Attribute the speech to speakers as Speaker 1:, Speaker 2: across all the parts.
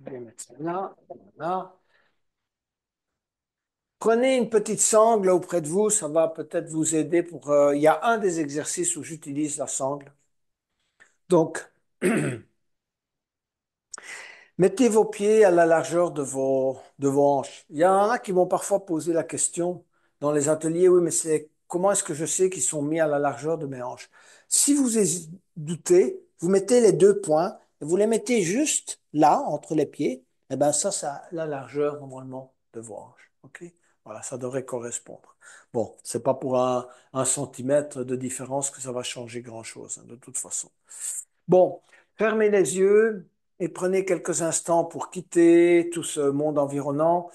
Speaker 1: Je vais mettre ça là. Voilà. Prenez une petite sangle auprès de vous, ça va peut-être vous aider pour. Il y a un des exercices où j'utilise la sangle. Donc, mettez vos pieds à la largeur de vos hanches. Il y en a qui vont parfois poser la question dans les ateliers, oui, mais c'est comment est-ce que je sais qu'ils sont mis à la largeur de mes hanches? Si vous doutez, vous mettez les deux points et vous les mettez juste là, entre les pieds. Et bien ça a la largeur normalement de vos hanches. OK? Voilà, ça devrait correspondre. Bon, c'est pas pour un centimètre de différence que ça va changer grand-chose, hein, de toute façon. Bon, fermez les yeux et prenez quelques instants pour quitter tout ce monde environnant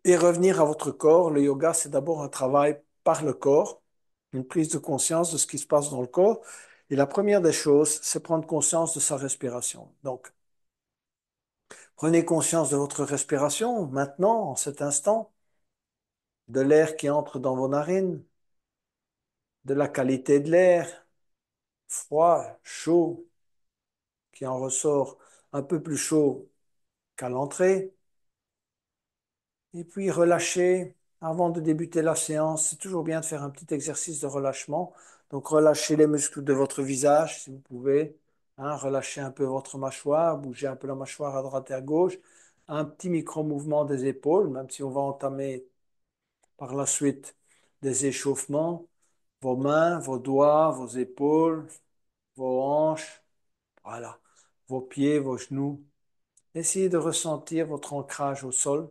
Speaker 1: et revenir à votre corps. Le yoga, c'est d'abord un travail par le corps, une prise de conscience de ce qui se passe dans le corps. Et la première des choses, c'est prendre conscience de sa respiration. Donc, prenez conscience de votre respiration maintenant, en cet instant, de l'air qui entre dans vos narines, de la qualité de l'air, froid, chaud, qui en ressort un peu plus chaud qu'à l'entrée. Et puis relâchez avant de débuter la séance. C'est toujours bien de faire un petit exercice de relâchement. Donc relâchez les muscles de votre visage si vous pouvez. Hein, relâchez un peu votre mâchoire, bougez un peu la mâchoire à droite et à gauche. Un petit micro-mouvement des épaules, même si on va entamer par la suite des échauffements. Vos mains, vos doigts, vos épaules, vos hanches, voilà, vos pieds, vos genoux. Essayez de ressentir votre ancrage au sol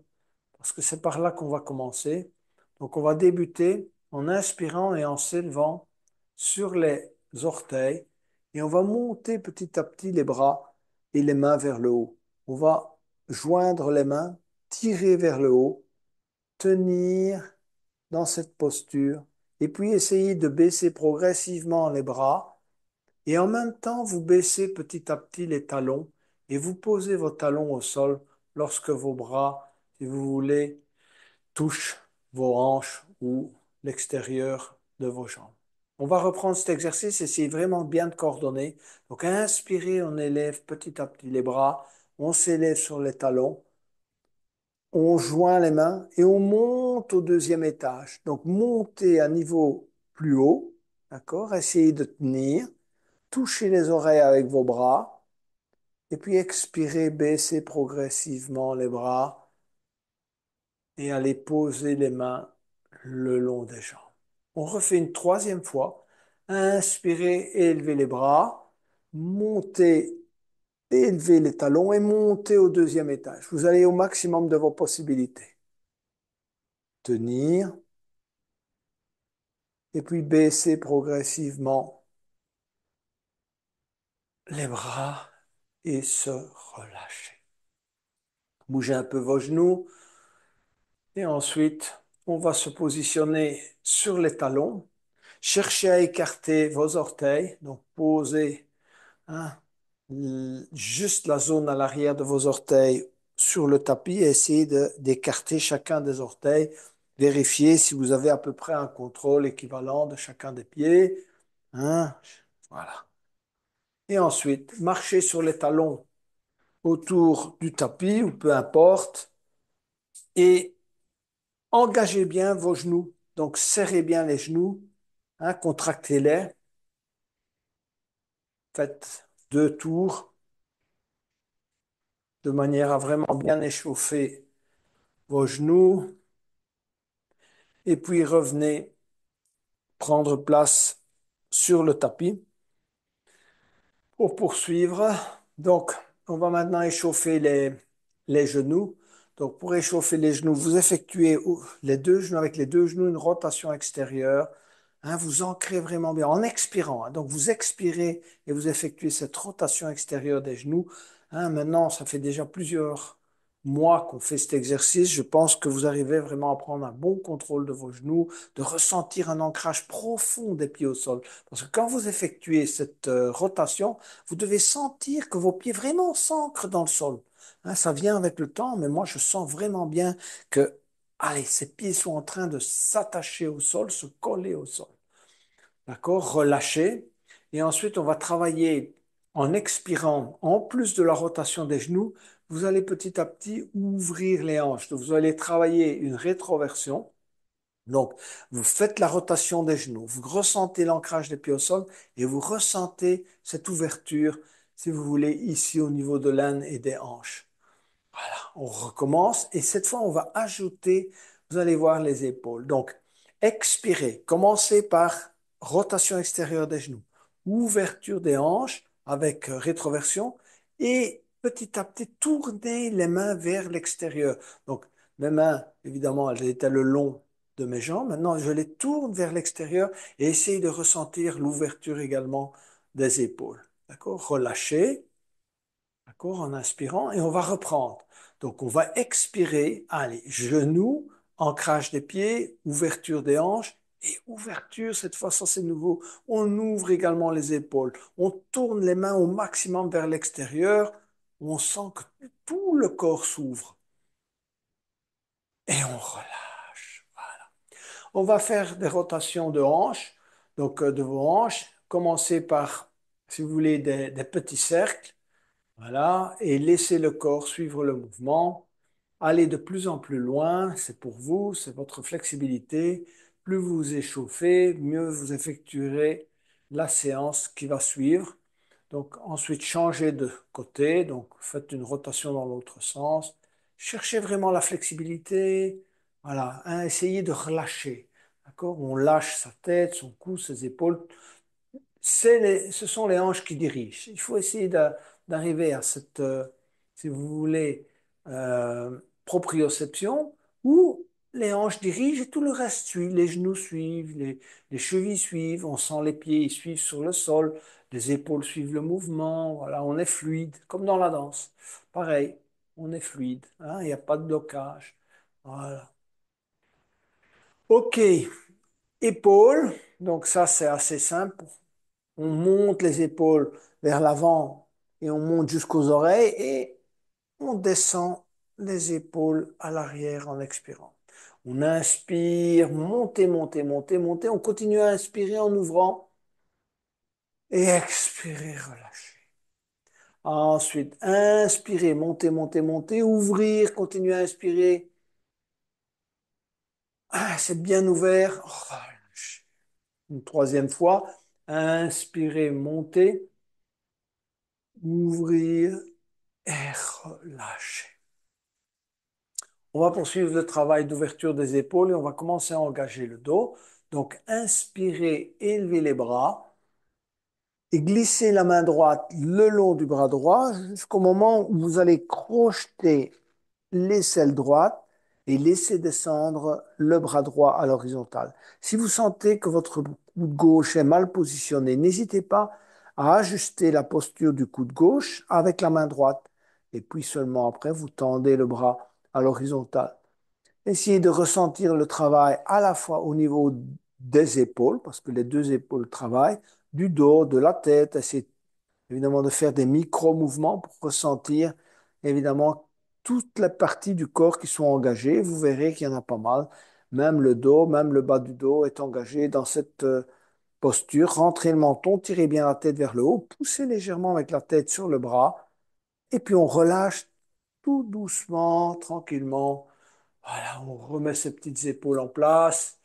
Speaker 1: parce que c'est par là qu'on va commencer. Donc, on va débuter en inspirant et en s'élevant sur les orteils et on va monter petit à petit les bras et les mains vers le haut. On va joindre les mains, tirer vers le haut, tenir dans cette posture et puis essayer de baisser progressivement les bras et en même temps, vous baissez petit à petit les talons et vous posez vos talons au sol lorsque vos bras, si vous voulez, touche vos hanches ou l'extérieur de vos jambes. On va reprendre cet exercice, essayez vraiment bien de coordonner. Donc, inspirez, on élève petit à petit les bras, on s'élève sur les talons, on joint les mains et on monte au deuxième étage. Donc, montez à niveau plus haut, d'accord? Essayez de tenir, touchez les oreilles avec vos bras et puis expirez, baissez progressivement les bras et allez poser les mains le long des jambes. On refait une troisième fois. Inspirez, élevez les bras, montez, élevez les talons et montez au deuxième étage. Vous allez au maximum de vos possibilités. Tenir et puis baisser progressivement les bras et se relâcher. Bougez un peu vos genoux et ensuite on va se positionner sur les talons. Cherchez à écarter vos orteils, donc posez hein, juste la zone à l'arrière de vos orteils sur le tapis et essayez d'écarter chacun des orteils. Vérifiez si vous avez à peu près un contrôle équivalent de chacun des pieds. Hein, voilà. Et ensuite, marchez sur les talons autour du tapis ou peu importe et engagez bien vos genoux. Donc, serrez bien les genoux, hein, contractez-les. Faites 2 tours de manière à vraiment bien échauffer vos genoux. Et puis revenez prendre place sur le tapis pour poursuivre. Donc, on va maintenant échauffer les genoux. Donc, pour échauffer les genoux, vous effectuez les deux genoux avec les deux genoux une rotation extérieure. Hein, vous ancrez vraiment bien en expirant. Hein. Donc, vous expirez et vous effectuez cette rotation extérieure des genoux. Hein, maintenant, ça fait déjà plusieurs mois qu'on fait cet exercice. Je pense que vous arrivez vraiment à prendre un bon contrôle de vos genoux, de ressentir un ancrage profond des pieds au sol. Parce que quand vous effectuez cette rotation, vous devez sentir que vos pieds vraiment s'ancrent dans le sol. Hein, ça vient avec le temps, mais moi, je sens vraiment bien que, allez, ces pieds sont en train de s'attacher au sol, se coller au sol. D'accord? Relâchez. Et ensuite, on va travailler En expirant, en plus de la rotation des genoux, vous allez petit à petit ouvrir les hanches. Donc, vous allez travailler une rétroversion. Donc, vous faites la rotation des genoux, vous ressentez l'ancrage des pieds au sol et vous ressentez cette ouverture, si vous voulez, ici au niveau de l'aine et des hanches. On recommence et cette fois, on va ajouter, vous allez voir les épaules. Donc, expirez. Commencez par rotation extérieure des genoux, ouverture des hanches avec rétroversion et petit à petit, tournez les mains vers l'extérieur. Donc, mes mains, évidemment, elles étaient le long de mes jambes. Maintenant, je les tourne vers l'extérieur et essayez de ressentir l'ouverture également des épaules. D'accord? Relâchez. D'accord, en inspirant et on va reprendre. Donc, on va expirer. Allez, genoux, ancrage des pieds, ouverture des hanches et ouverture. Cette fois, ça c'est nouveau. On ouvre également les épaules. On tourne les mains au maximum vers l'extérieur. On sent que tout le corps s'ouvre et on relâche. On va faire des rotations de hanches. Donc, de vos hanches, commencez par, si vous voulez, des petits cercles. Voilà, et laissez le corps suivre le mouvement. Allez de plus en plus loin, c'est pour vous, c'est votre flexibilité. Plus vous vous échauffez, mieux vous effectuerez la séance qui va suivre. Donc ensuite, changez de côté, donc faites une rotation dans l'autre sens. Cherchez vraiment la flexibilité. Voilà, hein, essayez de relâcher. D'accord? On lâche sa tête, son cou, ses épaules, ce sont les hanches qui dirigent. Il faut essayer d'arriver à cette, si vous voulez, proprioception où les hanches dirigent et tout le reste suit. Les genoux suivent, les chevilles suivent, on sent les pieds, ils suivent sur le sol, les épaules suivent le mouvement. Voilà, on est fluide, comme dans la danse. Pareil, on est fluide, hein, il n'y a pas de blocage. Voilà. OK, épaules. Donc ça, c'est assez simple. On monte les épaules vers l'avant et on monte jusqu'aux oreilles et on descend les épaules à l'arrière en expirant. On inspire, montez, montez, montez, montez. On continue à inspirer en ouvrant et expirer, relâcher. Ensuite, inspirez, montez, montez, montez, ouvrir, continuez à inspirer. Ah, c'est bien ouvert. Relâchez. Une troisième fois, inspirez, montez, ouvrir et relâcher. On va poursuivre le travail d'ouverture des épaules et on va commencer à engager le dos. Donc, inspirez, élevez les bras et glissez la main droite le long du bras droit jusqu'au moment où vous allez crocheter l'aisselle droite et laisser descendre le bras droit à l'horizontale. Si vous sentez que votre coude gauche est mal positionné, n'hésitez pas à ajuster la posture du coude gauche avec la main droite. Et puis seulement après, vous tendez le bras à l'horizontale. Essayez de ressentir le travail à la fois au niveau des épaules, parce que les deux épaules travaillent, du dos, de la tête. Essayez évidemment de faire des micro-mouvements pour ressentir évidemment toutes les parties du corps qui sont engagées. Vous verrez qu'il y en a pas mal. Même le dos, même le bas du dos est engagé dans cette posture. Rentrez le menton, tirez bien la tête vers le haut, poussez légèrement avec la tête sur le bras, et puis on relâche tout doucement, tranquillement. Voilà, on remet ses petites épaules en place.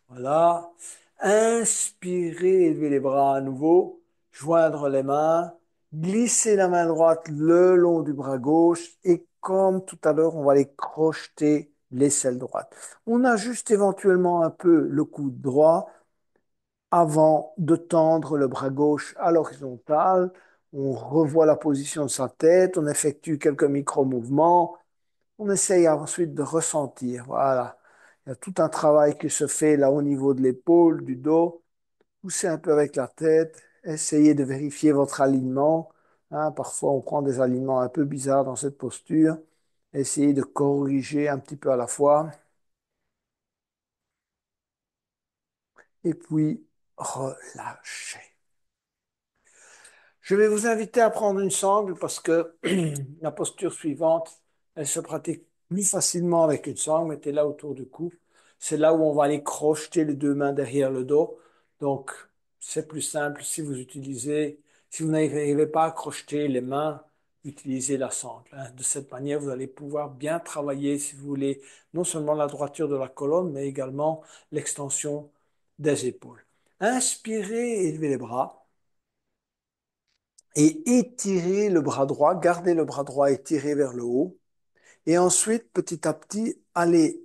Speaker 1: Voilà. Inspirez, élevez les bras à nouveau. Joindre les mains. Glisser la main droite le long du bras gauche. Et comme tout à l'heure, on va aller crocheter l'aisselle droite. On ajuste éventuellement un peu le coude droit avant de tendre le bras gauche à l'horizontale. On revoit la position de sa tête. On effectue quelques micro-mouvements. On essaye ensuite de ressentir. Voilà. Il y a tout un travail qui se fait là au niveau de l'épaule, du dos. Poussez un peu avec la tête. Essayez de vérifier votre alignement. Hein, parfois, on prend des alignements un peu bizarres dans cette posture. Essayez de corriger un petit peu à la fois. Et puis, relâchez. Je vais vous inviter à prendre une sangle parce que la posture suivante, elle se pratique plus facilement avec une sangle. Mettez-la autour du cou. C'est là où on va aller crocheter les deux mains derrière le dos. Donc, c'est plus simple si vous utilisez, Si vous n'arrivez pas à crocheter les mains, utilisez la sangle, hein. De cette manière, vous allez pouvoir bien travailler, si vous voulez, non seulement la droiture de la colonne, mais également l'extension des épaules. Inspirez, élevez les bras et étirez le bras droit, gardez le bras droit étiré vers le haut. Et ensuite, petit à petit, allez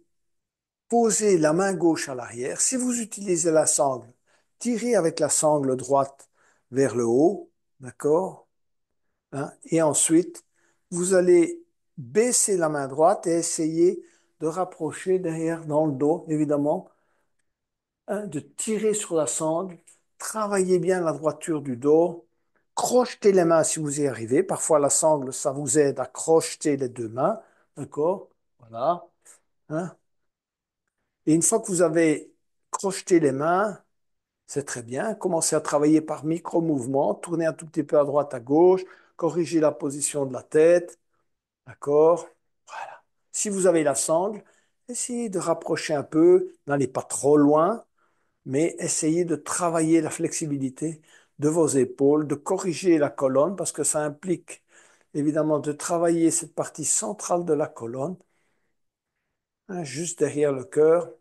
Speaker 1: poser la main gauche à l'arrière. Si vous utilisez la sangle, tirez avec la sangle droite vers le haut, d'accord? Hein. Et ensuite, vous allez baisser la main droite et essayer de rapprocher derrière dans le dos, évidemment, hein, de tirer sur la sangle, travaillez bien la droiture du dos, crochetez les mains si vous y arrivez. Parfois, la sangle, ça vous aide à crocheter les deux mains, d'accord? Voilà. Hein. Et une fois que vous avez crocheté les mains, c'est très bien. Commencez à travailler par micro-mouvements, tournez un tout petit peu à droite, à gauche, corrigez la position de la tête. D'accord? Voilà. Si vous avez la sangle, essayez de rapprocher un peu, n'allez pas trop loin, mais essayez de travailler la flexibilité de vos épaules, de corriger la colonne, parce que ça implique évidemment de travailler cette partie centrale de la colonne, hein, juste derrière le cœur.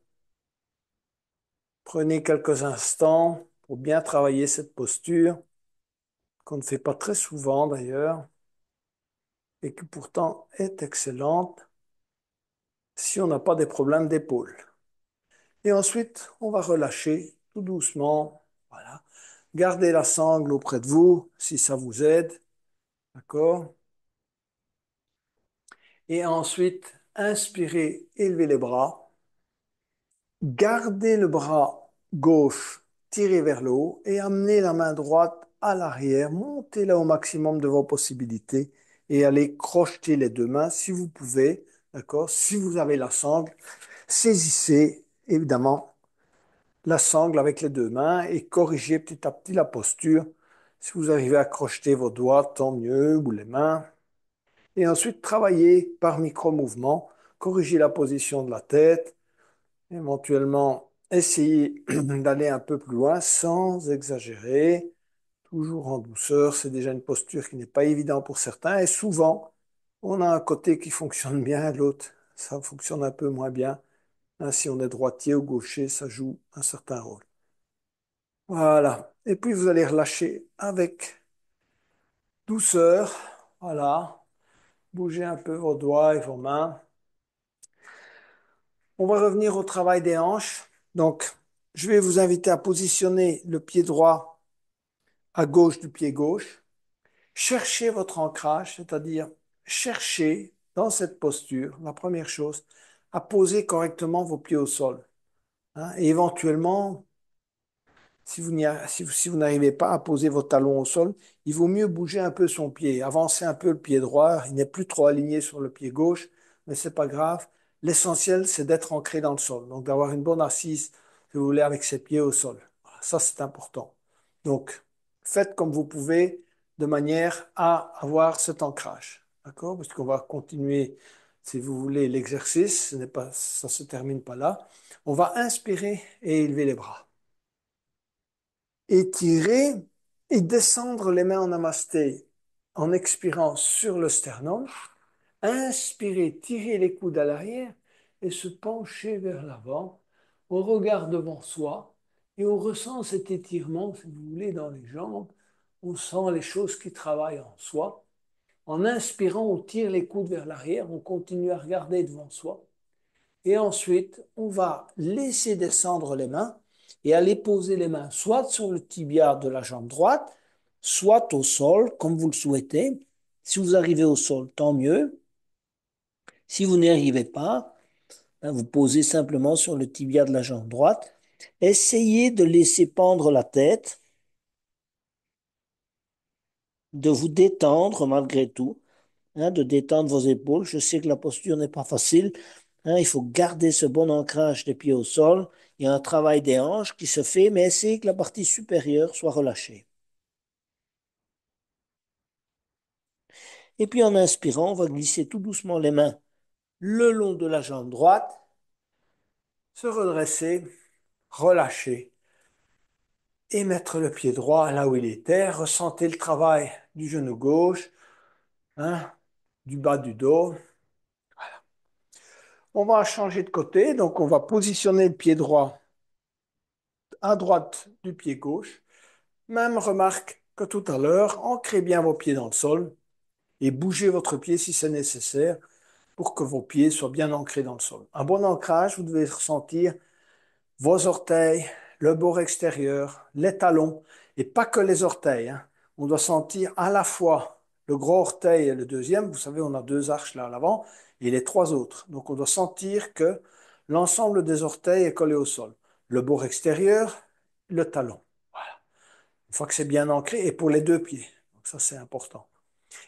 Speaker 1: Prenez quelques instants pour bien travailler cette posture, qu'on ne fait pas très souvent d'ailleurs, et qui pourtant est excellente si on n'a pas des problèmes d'épaule. Et ensuite, on va relâcher tout doucement. Voilà. Gardez la sangle auprès de vous si ça vous aide. D'accord? Et ensuite, inspirez, élevez les bras. Gardez le bras gauche tiré vers le haut et amenez la main droite à l'arrière. Montez-la au maximum de vos possibilités et allez crocheter les deux mains si vous pouvez. D'accord? Si vous avez la sangle, saisissez évidemment la sangle avec les deux mains et corrigez petit à petit la posture. Si vous arrivez à crocheter vos doigts, tant mieux, ou les mains. Et ensuite, travaillez par micro-mouvements, corrigez la position de la tête, éventuellement essayez d'aller un peu plus loin sans exagérer, toujours en douceur. C'est déjà une posture qui n'est pas évidente pour certains et souvent, on a un côté qui fonctionne bien, l'autre, ça fonctionne un peu moins bien. Hein, si on est droitier ou gaucher, ça joue un certain rôle. Voilà. Et puis vous allez relâcher avec douceur. Voilà. Bougez un peu vos doigts et vos mains. On va revenir au travail des hanches. Donc, je vais vous inviter à positionner le pied droit à gauche du pied gauche. Cherchez votre ancrage, c'est-à-dire cherchez dans cette posture, la première chose, à poser correctement vos pieds au sol. Hein. Et éventuellement, si vous n'arrivez pas à poser vos talons au sol, il vaut mieux bouger un peu son pied, avancer un peu le pied droit. Il n'est plus trop aligné sur le pied gauche, mais c'est pas grave. L'essentiel, c'est d'être ancré dans le sol. Donc, d'avoir une bonne assise, si vous voulez, avec ses pieds au sol. Voilà, ça, c'est important. Donc, faites comme vous pouvez de manière à avoir cet ancrage. D'accord? Parce qu'on va continuer, si vous voulez, l'exercice. Ça se termine pas là. On va inspirer et élever les bras. Étirer et descendre les mains en namasté en expirant sur le sternum. Inspirer, tirer les coudes à l'arrière et se pencher vers l'avant. On regarde devant soi et on ressent cet étirement, si vous voulez, dans les jambes. On sent les choses qui travaillent en soi. En inspirant, on tire les coudes vers l'arrière, on continue à regarder devant soi. Et ensuite, on va laisser descendre les mains et aller poser les mains soit sur le tibia de la jambe droite, soit au sol, comme vous le souhaitez. Si vous arrivez au sol, tant mieux. Si vous n'y arrivez pas, hein, vous posez simplement sur le tibia de la jambe droite. Essayez de laisser pendre la tête, de vous détendre malgré tout, hein, de détendre vos épaules. Je sais que la posture n'est pas facile. Hein, il faut garder ce bon ancrage des pieds au sol. Il y a un travail des hanches qui se fait, mais essayez que la partie supérieure soit relâchée. Et puis en inspirant, on va glisser tout doucement les mains le long de la jambe droite, se redresser, relâcher. et mettre le pied droit là où il était. Ressentez le travail du genou gauche, hein, du bas du dos. On va changer de côté, donc on va positionner le pied droit à droite du pied gauche. Même remarque que tout à l'heure, ancrez bien vos pieds dans le sol et bougez votre pied si c'est nécessaire pour que vos pieds soient bien ancrés dans le sol. Un bon ancrage, vous devez ressentir vos orteils, le bord extérieur, les talons, et pas que les orteils, hein. On doit sentir à la fois le gros orteil et le deuxième. Vous savez, on a deux arches là à l'avant et les trois autres. Donc, on doit sentir que l'ensemble des orteils est collé au sol. Le bord extérieur, le talon. Une fois que c'est bien ancré, et pour les deux pieds. Donc, ça, c'est important.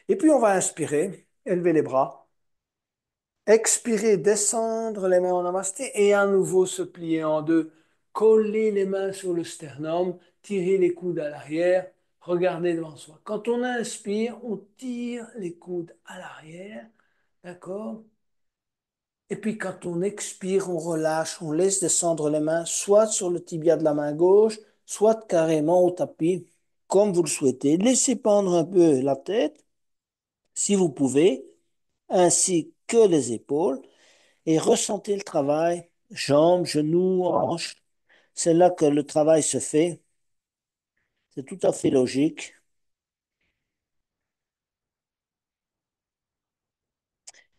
Speaker 1: Et puis, on va inspirer, élever les bras. Expirer, descendre les mains en namasté et à nouveau se plier en deux. Coller les mains sur le sternum, tirer les coudes à l'arrière, regarder devant soi. Quand on inspire, on tire les coudes à l'arrière, d'accord? Et puis quand on expire, on relâche, on laisse descendre les mains, soit sur le tibia de la main gauche, soit carrément au tapis, comme vous le souhaitez. Laissez pendre un peu la tête, si vous pouvez, ainsi que les épaules et ressentez le travail, jambes, genoux, hanches. C'est là que le travail se fait. C'est tout à fait logique.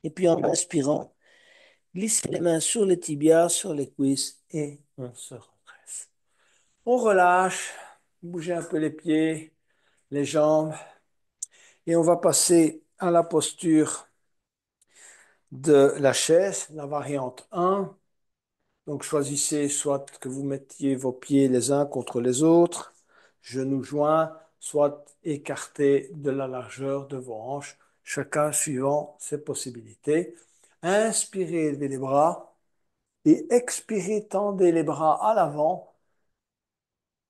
Speaker 1: Et puis en inspirant, glissez les mains sur les tibias, sur les cuisses et on se redresse. On relâche, bougez un peu les pieds, les jambes et on va passer à la posture de la chaise, la variante 1. Donc choisissez soit que vous mettiez vos pieds les uns contre les autres, genoux joints, soit écartés de la largeur de vos hanches, chacun suivant ses possibilités. Inspirez, élevez les bras et expirez, tendez les bras à l'avant.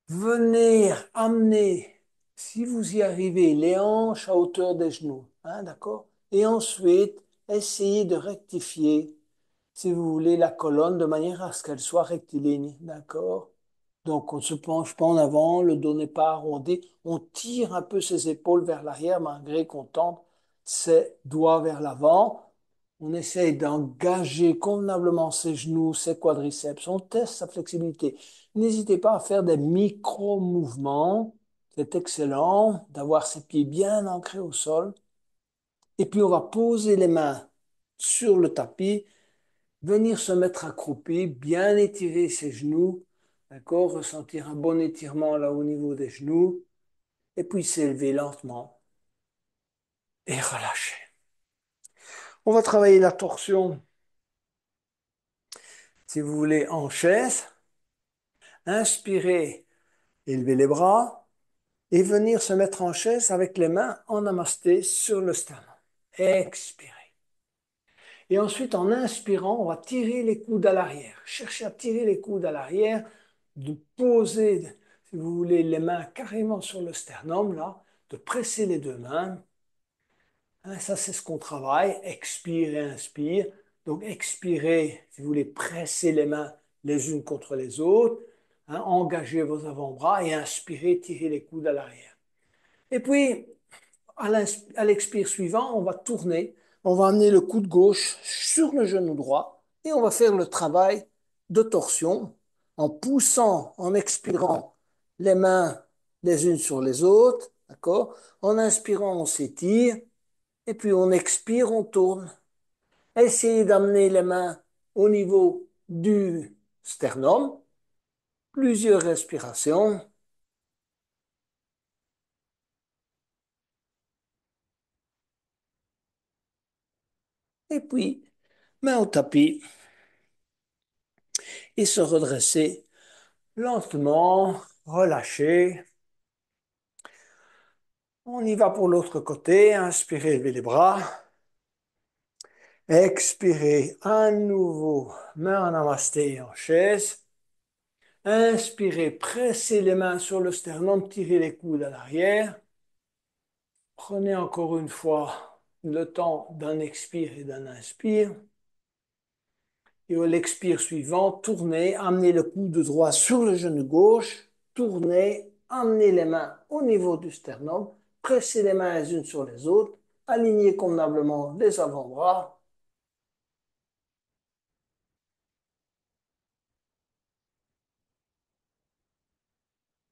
Speaker 1: Venez amener, si vous y arrivez, les hanches à hauteur des genoux, hein, d'accord? Et ensuite, essayez de rectifier si vous voulez, la colonne de manière à ce qu'elle soit rectiligne, d'accord? Donc, on ne se penche pas en avant, le dos n'est pas arrondi, on tire un peu ses épaules vers l'arrière malgré qu'on tente ses doigts vers l'avant. On essaye d'engager convenablement ses genoux, ses quadriceps, on teste sa flexibilité. N'hésitez pas à faire des micro-mouvements, c'est excellent d'avoir ses pieds bien ancrés au sol. Et puis, on va poser les mains sur le tapis, venir se mettre accroupi, bien étirer ses genoux, d'accord, ressentir un bon étirement là au niveau des genoux, et puis s'élever lentement et relâcher. On va travailler la torsion, si vous voulez, en chaise. Inspirez, élevez les bras et venir se mettre en chaise avec les mains en namasté sur le sternum. Expirez. Et ensuite, en inspirant, on va tirer les coudes à l'arrière. Cherchez à tirer les coudes à l'arrière, de poser, si vous voulez, les mains carrément sur le sternum, là, de presser les deux mains. Hein, ça, c'est ce qu'on travaille. Expire et inspire. Donc, expirez, si vous voulez, presser les mains les unes contre les autres. Hein, engagez vos avant-bras et inspirez, tirez les coudes à l'arrière. Et puis, à l'expire suivant, on va tourner, on va amener le coude gauche sur le genou droit et on va faire le travail de torsion en poussant, en expirant les mains les unes sur les autres, d'accord? En inspirant, on s'étire et puis on expire, on tourne. Essayez d'amener les mains au niveau du sternum, plusieurs respirations et puis main au tapis et se redresser lentement, relâchez. On y va pour l'autre côté. Inspirez, levez les bras. Expirez à nouveau, main en namasté en chaise. Inspirez, pressez les mains sur le sternum, tirez les coudes à l'arrière. Prenez encore une fois le temps d'un expire et d'un inspire. Et à l'expire suivant, tournez, amenez le coude droit sur le genou gauche. tournez, amenez les mains au niveau du sternum, pressez les mains les unes sur les autres, alignez convenablement les avant-bras.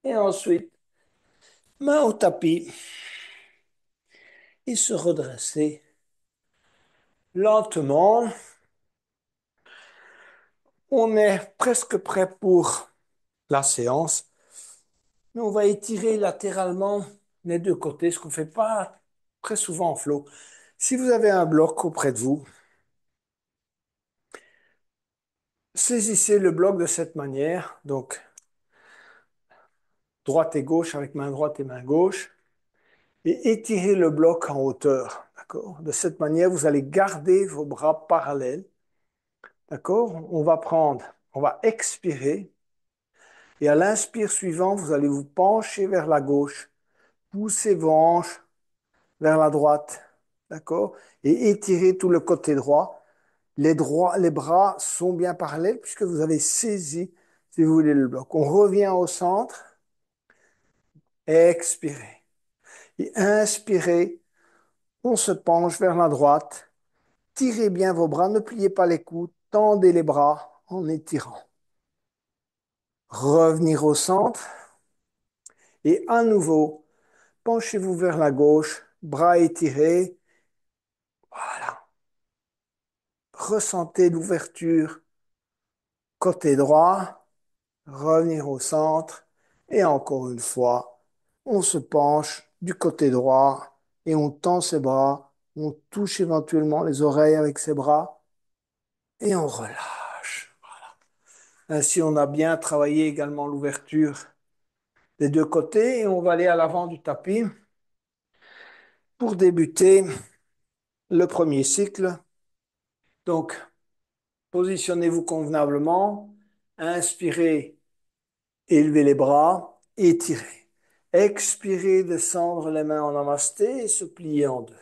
Speaker 1: Et ensuite, main au tapis et se redresser lentement. On est presque prêt pour la séance. Mais on va étirer latéralement les deux côtés, ce qu'on ne fait pas très souvent en flow. Si vous avez un bloc auprès de vous, saisissez le bloc de cette manière, donc droite et gauche avec main droite et main gauche, et étirez le bloc en hauteur. D'accord? De cette manière, vous allez garder vos bras parallèles. D'accord? On va expirer, et à l'inspire suivant, vous allez vous pencher vers la gauche, pousser vos hanches vers la droite. D'accord? Et étirer tout le côté droit. Les bras sont bien parallèles puisque vous avez saisi, si vous voulez, le bloc. On revient au centre, expirez. Et inspirez, on se penche vers la droite, tirez bien vos bras, ne pliez pas les coudes, tendez les bras en étirant. Revenir au centre et à nouveau, penchez-vous vers la gauche, bras étirés. Voilà. Ressentez l'ouverture côté droit, revenir au centre et encore une fois, on se penche du côté droit et on tend ses bras, on touche éventuellement les oreilles avec ses bras et on relâche. Ainsi, on a bien travaillé également l'ouverture des deux côtés et on va aller à l'avant du tapis pour débuter le premier cycle. Donc, positionnez-vous convenablement, inspirez, élevez les bras, étirez. Expirez, descendre les mains en namasté et se plier en deux.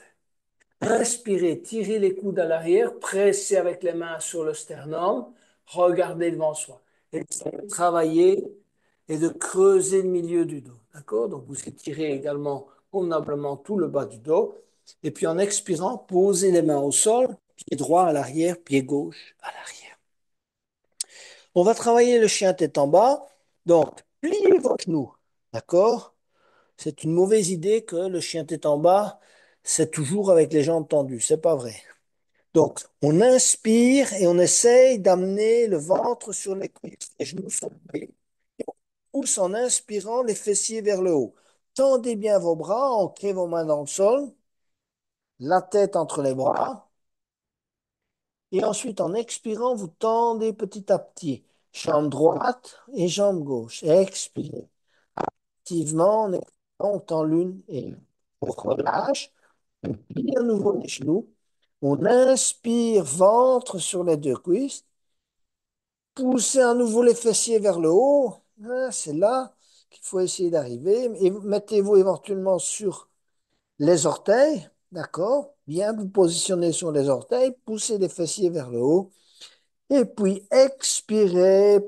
Speaker 1: Inspirez, tirez les coudes à l'arrière, pressez avec les mains sur le sternum, regardez devant soi. Et travailler et de creuser le milieu du dos. D'accord? Donc vous étirez également convenablement tout le bas du dos. Et puis en expirant, posez les mains au sol, pied droit à l'arrière, pied gauche à l'arrière. On va travailler le chien tête en bas. Donc, pliez vos genoux. D'accord? C'est une mauvaise idée que le chien tête en bas, c'est toujours avec les jambes tendues. C'est pas vrai. Donc, on inspire et on essaye d'amener le ventre sur les cuisses. Les genoux sont pliés. Et on pousse en inspirant les fessiers vers le haut. Tendez bien vos bras, ancrez vos mains dans le sol, la tête entre les bras. Et ensuite, en expirant, vous tendez petit à petit. Jambe droite et jambe gauche. Expirez. Activement, en expirant, on tend l'une et l'autre. On relâche. On plie à nouveau les genoux. On inspire, ventre sur les deux cuisses. Poussez à nouveau les fessiers vers le haut. Ah, c'est là qu'il faut essayer d'arriver. Et mettez-vous éventuellement sur les orteils. D'accord? Bien vous positionner sur les orteils. Poussez les fessiers vers le haut. Et puis expirez.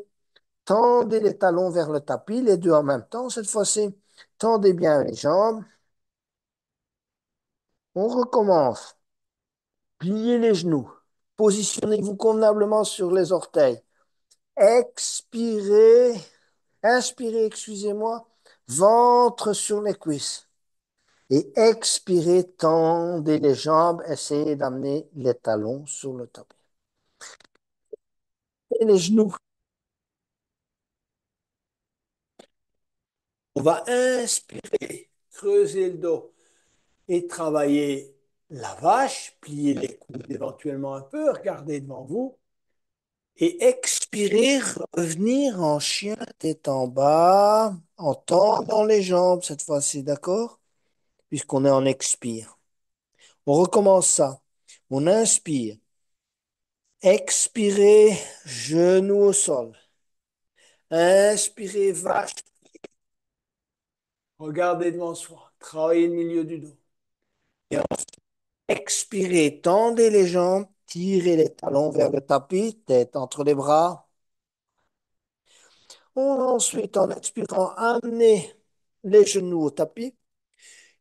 Speaker 1: Tendez les talons vers le tapis, les deux en même temps. Cette fois-ci, tendez bien les jambes. On recommence. Pliez les genoux. Positionnez-vous convenablement sur les orteils. Expirez. Inspirez, excusez-moi. Ventre sur les cuisses. Et expirez, tendez les jambes. Essayez d'amener les talons sur le tapis. Et les genoux. On va inspirer, creuser le dos et travailler la vache. Plier les coudes éventuellement un peu. Regardez devant vous. Et expirer, revenir en chien, tête en bas, en tendant les jambes cette fois-ci, d'accord? Puisqu'on est en expire. On recommence ça. On inspire. Expirez, genou au sol. Inspirez, vache. Regardez devant soi. Travaillez le milieu du dos. Et expirez, tendez les jambes, tirez les talons vers le tapis, tête entre les bras. Ensuite, en expirant, amenez les genoux au tapis.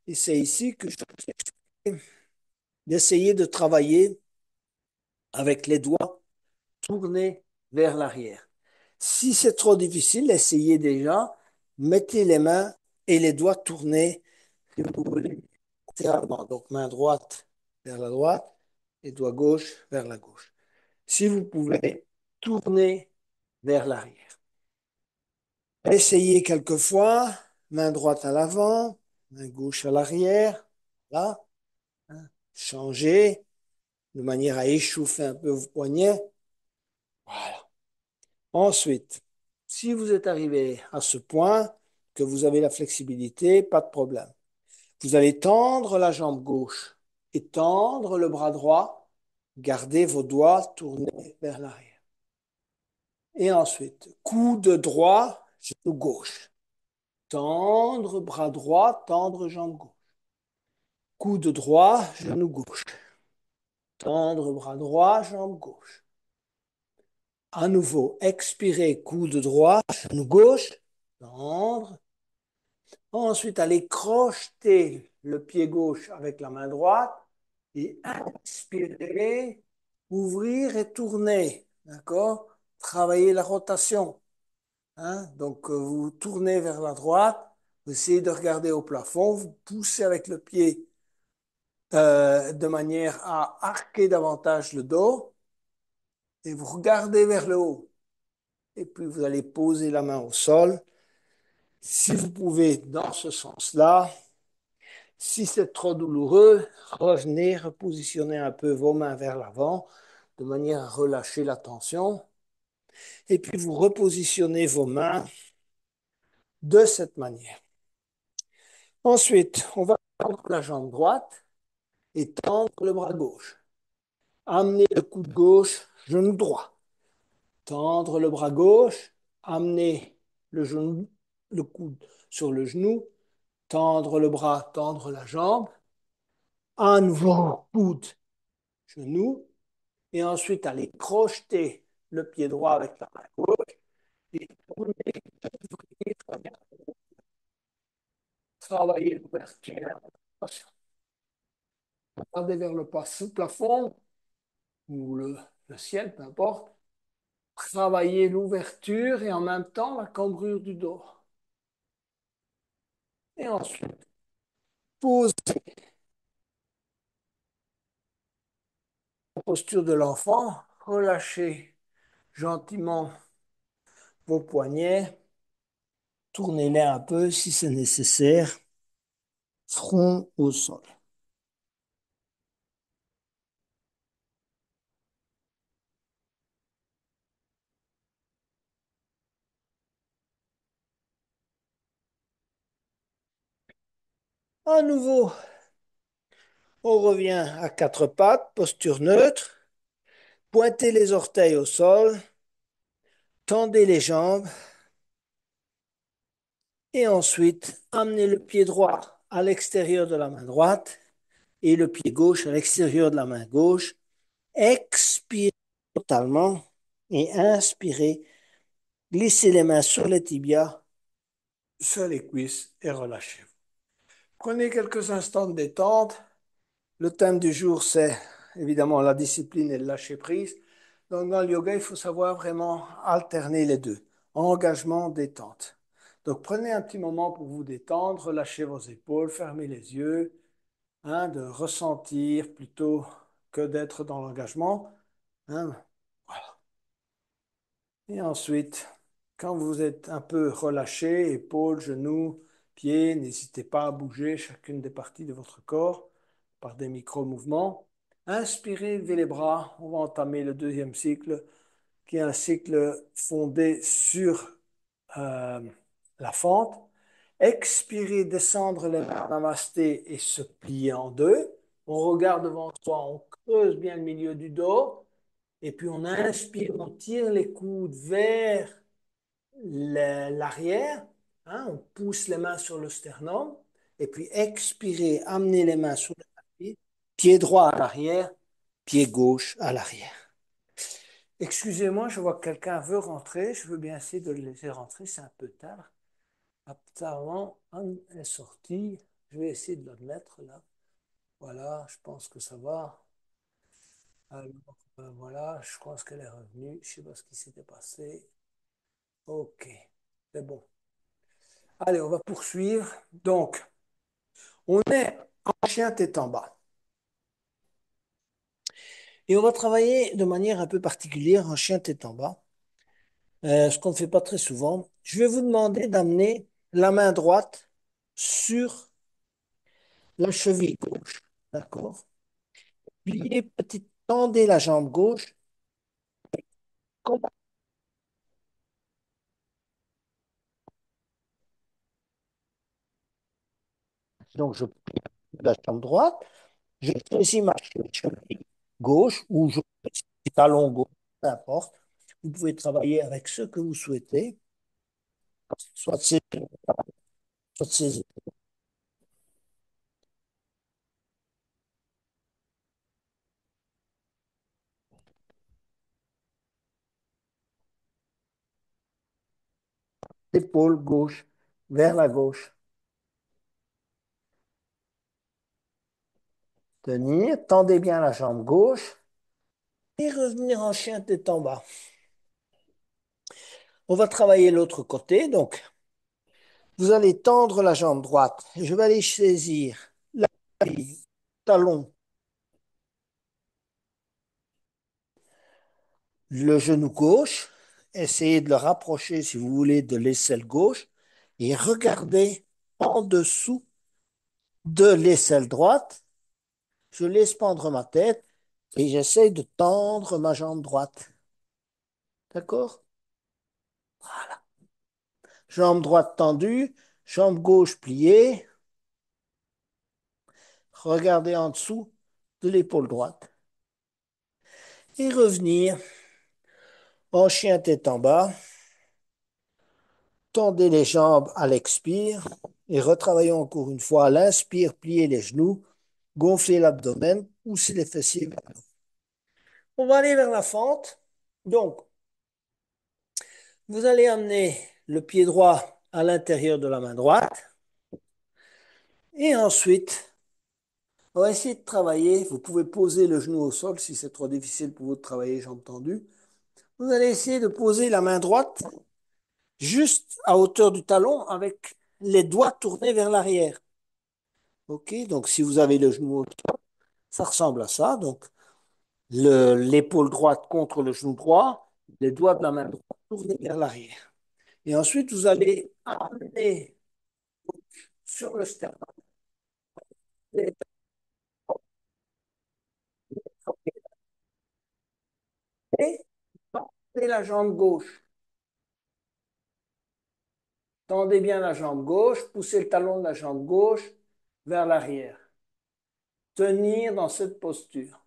Speaker 1: Et c'est ici que je vais essayer de travailler avec les doigts tournés vers l'arrière. Si c'est trop difficile, essayez déjà. Mettez les mains et les doigts tournés, si vous voulez, latéralement. Donc, main droite vers la droite et doigt gauche vers la gauche. Si vous pouvez, tourner vers l'arrière. Essayez quelquefois, main droite à l'avant, main gauche à l'arrière. Là, hein. Changez de manière à échauffer un peu vos poignets. Voilà. Ensuite, si vous êtes arrivé à ce point que vous avez la flexibilité, pas de problème. Vous allez tendre la jambe gauche et tendre le bras droit. Gardez vos doigts tournés vers l'arrière. Et ensuite, coude droit, genou gauche. Tendre bras droit, tendre jambe gauche. Coude droit, genou gauche. Tendre bras droit, jambe gauche. À nouveau, expirez, coude droit, genou gauche. Tendre. Ensuite, allez crocheter le pied gauche avec la main droite. Et inspirez, ouvrir et tourner. D'accord? Travaillez la rotation. Hein? Donc, vous tournez vers la droite, vous essayez de regarder au plafond, vous poussez avec le pied de manière à arquer davantage le dos et vous regardez vers le haut. Et puis, vous allez poser la main au sol. Si vous pouvez, dans ce sens-là, si c'est trop douloureux, revenez, repositionnez un peu vos mains vers l'avant de manière à relâcher la tension. Et puis, vous repositionnez vos mains de cette manière. Ensuite, on va prendre la jambe droite et tendre le bras gauche. Amener le coude gauche, genou droit. Tendre le bras gauche, amener le genou, le coude sur le genou, tendre le bras, tendre la jambe. À nouveau, coude, genou. Et ensuite, aller crocheter le pied droit avec la main gauche et tourner, travailler l'ouverture. Regardez vers le plafond ou le ciel, peu importe. Travailler l'ouverture et en même temps la cambrure du dos. Et ensuite, pose la posture de l'enfant, relâchez gentiment vos poignets, tournez-les un peu si c'est nécessaire, front au sol. À nouveau, on revient à quatre pattes, posture neutre, pointez les orteils au sol, tendez les jambes et ensuite amenez le pied droit à l'extérieur de la main droite et le pied gauche à l'extérieur de la main gauche. Expirez totalement et inspirez. Glissez les mains sur les tibias, sur les cuisses et relâchez. Prenez quelques instants de détente. Le thème du jour, c'est évidemment la discipline et le lâcher prise. Donc, dans le yoga, il faut savoir vraiment alterner les deux. Engagement, détente. Donc, prenez un petit moment pour vous détendre, relâchez vos épaules, fermez les yeux, hein, de ressentir plutôt que d'être dans l'engagement. Hein. Voilà. Et ensuite, quand vous êtes un peu relâché, épaules, genoux, pieds, n'hésitez pas à bouger chacune des parties de votre corps par des micro-mouvements. Inspirez, levez les bras. On va entamer le deuxième cycle, qui est un cycle fondé sur euh, la fente. Expirez, descendre les bras, namasté et se plier en deux. On regarde devant soi, on creuse bien le milieu du dos. Et puis on inspire, on tire les coudes vers l'arrière, hein, on pousse les mains sur le sternum, et puis expirez, amenez les mains sur le tapis, pied droit à l'arrière, pied gauche à l'arrière. Excusez-moi, je vois que quelqu'un veut rentrer. Je veux bien essayer de le laisser rentrer. C'est un peu tard. Apparemment, Anne est sortie. Je vais essayer de le mettre là. Voilà, je pense que ça va. Alors, voilà, je pense qu'elle est revenue. Je ne sais pas ce qui s'était passé. Ok, c'est bon. Allez, on va poursuivre. Donc, on est en chien tête en bas. Et on va travailler de manière un peu particulière en chien tête en bas, ce qu'on ne fait pas très souvent. Je vais vous demander d'amener la main droite sur la cheville gauche. D'accord? Pliez, tendez la jambe gauche. Donc, je plie la jambe droite. Je saisis ma cheville gauche ou je talon gauche, peu importe. Vous pouvez travailler avec ce que vous souhaitez, soit ses épaules gauche vers la gauche. Tenir, tendez bien la jambe gauche et revenir en chien tête en bas. On va travailler l'autre côté, donc vous allez tendre la jambe droite. Je vais aller saisir la talon, le genou gauche, essayez de le rapprocher si vous voulez de l'aisselle gauche et regardez en dessous de l'aisselle droite. Je laisse pendre ma tête et j'essaie de tendre ma jambe droite. D'accord? Jambe droite tendue, jambe gauche pliée. Regardez en dessous de l'épaule droite. Et revenir en chien tête en bas. Tendez les jambes à l'expire et retravaillons encore une fois à l'inspire, pliez les genoux, gonflez l'abdomen, poussez les fessiers. On va aller vers la fente. Donc, vous allez amener le pied droit à l'intérieur de la main droite. Et ensuite, on va essayer de travailler. Vous pouvez poser le genou au sol si c'est trop difficile pour vous de travailler jambes tendues. Vous allez essayer de poser la main droite juste à hauteur du talon avec les doigts tournés vers l'arrière. OK? Donc, si vous avez le genou au sol, ça ressemble à ça. Donc, l'épaule droite contre le genou droit, les doigts de la main droite tournés vers l'arrière. Et ensuite, vous allez amener sur le sternum et tendez la jambe gauche. Tendez bien la jambe gauche, poussez le talon de la jambe gauche vers l'arrière. Tenir dans cette posture.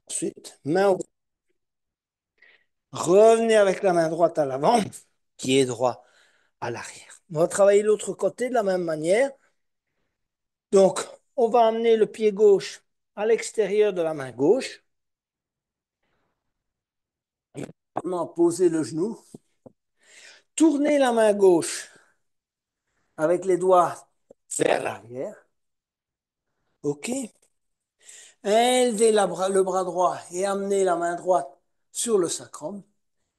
Speaker 1: Ensuite, revenez avec la main droite à l'avant, pied droit à l'arrière. On va travailler l'autre côté de la même manière. Donc, on va amener le pied gauche à l'extérieur de la main gauche. Maintenant, posez le genou. Tournez la main gauche avec les doigts vers l'arrière. OK. Élevez le bras droit et amenez la main droite sur le sacrum.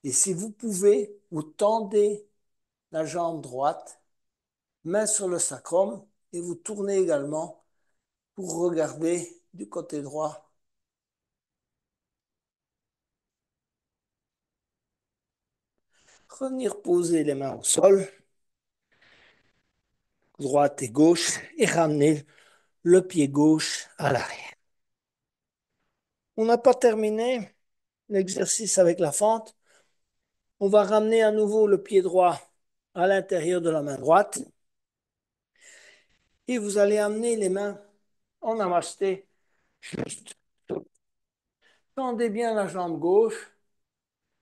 Speaker 1: Et si vous pouvez, vous tendez la jambe droite, main sur le sacrum, et vous tournez également pour regarder du côté droit. Revenir poser les mains au sol, droite et gauche, et ramener le pied gauche à l'arrière. On n'a pas terminé l'exercice avec la fente. On va ramener à nouveau le pied droit à l'intérieur de la main droite et vous allez amener les mains en namasté. Juste. Tendez bien la jambe gauche.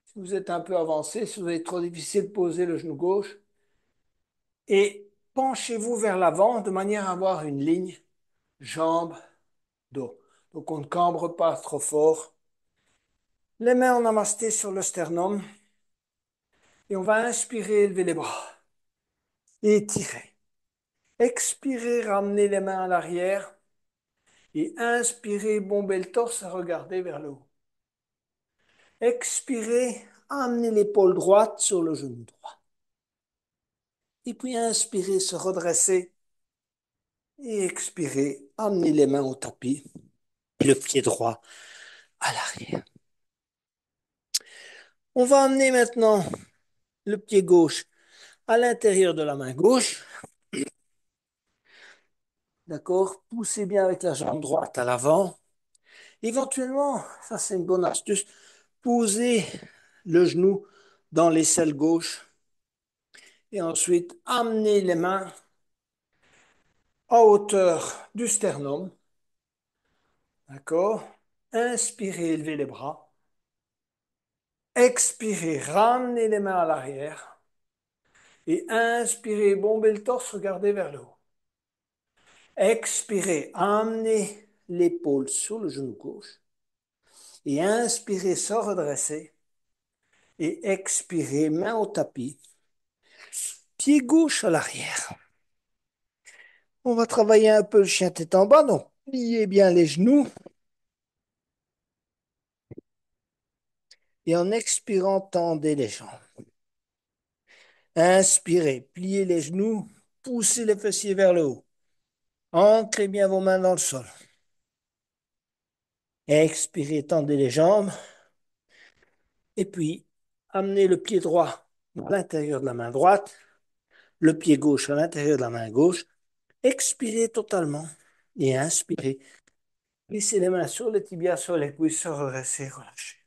Speaker 1: Si vous êtes un peu avancé, si vous avez trop difficile, posez le genou gauche et penchez-vous vers l'avant de manière à avoir une ligne jambe, dos. Donc on ne cambre pas trop fort. Les mains en namasté sur le sternum. Et on va inspirer, élever les bras. Étirer. Expirer, ramener les mains à l'arrière. Et inspirer, bomber le torse et regarder vers le haut. Expirer, amener l'épaule droite sur le genou droit. Et puis inspirer, se redresser. Et expirer, amener les mains au tapis. Et le pied droit à l'arrière. On va amener maintenant le pied gauche à l'intérieur de la main gauche. D'accord? Poussez bien avec la jambe droite à l'avant. Éventuellement, ça c'est une bonne astuce, posez le genou dans l'aisselle gauche et ensuite amenez les mains à hauteur du sternum. D'accord? Inspirez, élevez les bras. Expirez, ramenez les mains à l'arrière. Et inspirez, bombez le torse, regardez vers le haut. Expirez, amenez l'épaule sur le genou gauche. Et inspirez, se redresser. Et expirez, main au tapis. Pied gauche à l'arrière. On va travailler un peu le chien tête en bas. Donc, pliez bien les genoux. Et en expirant, tendez les jambes. Inspirez, pliez les genoux. Poussez les fessiers vers le haut. Ancrez bien vos mains dans le sol. Expirez, tendez les jambes. Et puis, amenez le pied droit à l'intérieur de la main droite. Le pied gauche à l'intérieur de la main gauche. Expirez totalement. Et inspirez. Glissez les mains sur les tibias, sur les cuisses, redressez, relâchez.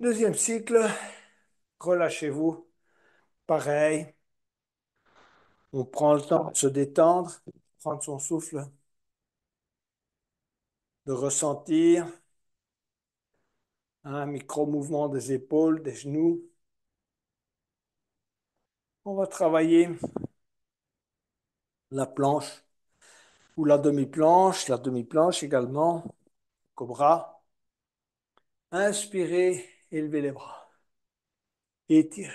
Speaker 1: Deuxième cycle, relâchez-vous. Pareil, on prend le temps de se détendre, prendre son souffle, de ressentir un micro-mouvement des épaules, des genoux. On va travailler la planche ou la demi-planche également, cobra. Inspirez, élevez les bras. Étirez.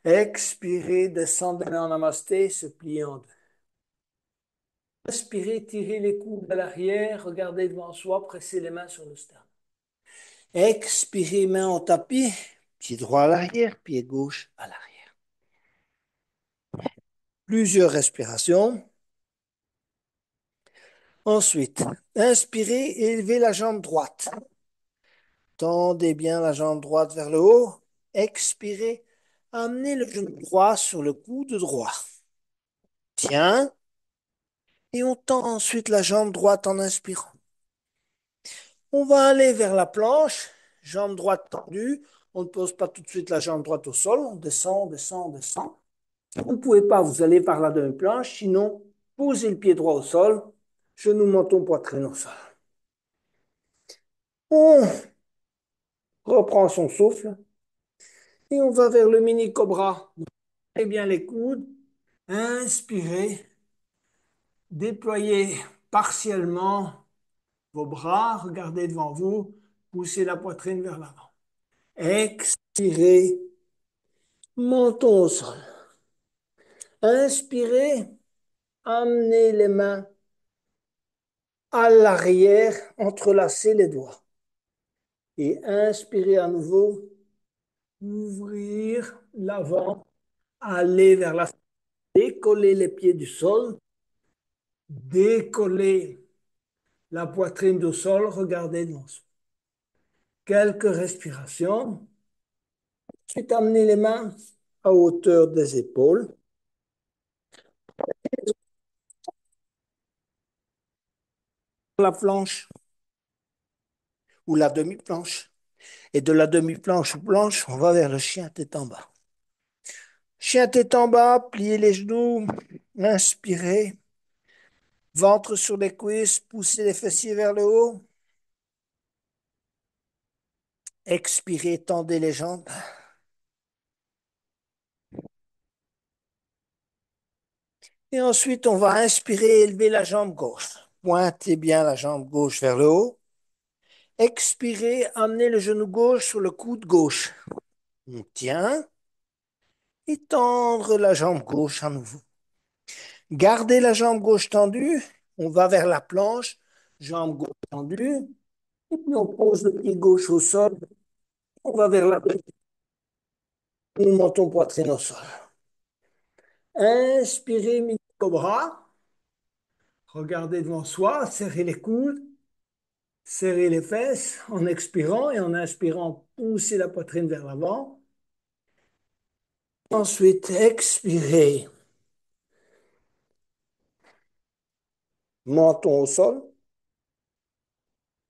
Speaker 1: Expirez, descendez en namasté, se plier en deux. Inspirez, tirez les coudes à l'arrière, regardez devant soi, pressez les mains sur le sternum. Expirez, main au tapis, pied droit à l'arrière, pied gauche à l'arrière. Plusieurs respirations. Ensuite, inspirez et élevez la jambe droite. Tendez bien la jambe droite vers le haut. Expirez, amenez le genou droit sur le coude droit. Tiens. Et on tend ensuite la jambe droite en inspirant. On va aller vers la planche, jambe droite tendue. On ne pose pas tout de suite la jambe droite au sol. On descend, descend, descend. Vous ne pouvez pas, vous allez par la demi-planche. Sinon, posez le pied droit au sol. Genou, menton, poitrine au sol. On reprend son souffle et on va vers le mini cobra. Très bien les coudes. Inspirez. Déployez partiellement vos bras. Regardez devant vous. Poussez la poitrine vers l'avant. Expirez. Menton au sol. Inspirez. Amenez les mains à l'arrière. Entrelacez les doigts. Et inspirez à nouveau. Ouvrir l'avant. Aller vers la... Décoller les pieds du sol. Décoller la poitrine du sol. Regardez devant soi. Quelques respirations. Ensuite, amenez les mains à hauteur des épaules. La planche ou la demi-planche. Et de la demi-planche ou planche, on va vers le chien tête en bas. Chien tête en bas, pliez les genoux, inspirez. Ventre sur les cuisses, poussez les fessiers vers le haut. Expirez, tendez les jambes. Et ensuite, on va inspirer, élever la jambe gauche. Pointez bien la jambe gauche vers le haut. Expirez, amenez le genou gauche sur le coude gauche. On tient et tendre la jambe gauche à nouveau. Gardez la jambe gauche tendue. On va vers la planche, jambe gauche tendue. Et puis on pose le pied gauche au sol. On va vers la droite. Nous montons poitrine au sol. Inspirez, mini-cobra. Regardez devant soi, serrez les coudes, serrez les fesses en expirant et en inspirant, poussez la poitrine vers l'avant. Ensuite, expirez, menton au sol.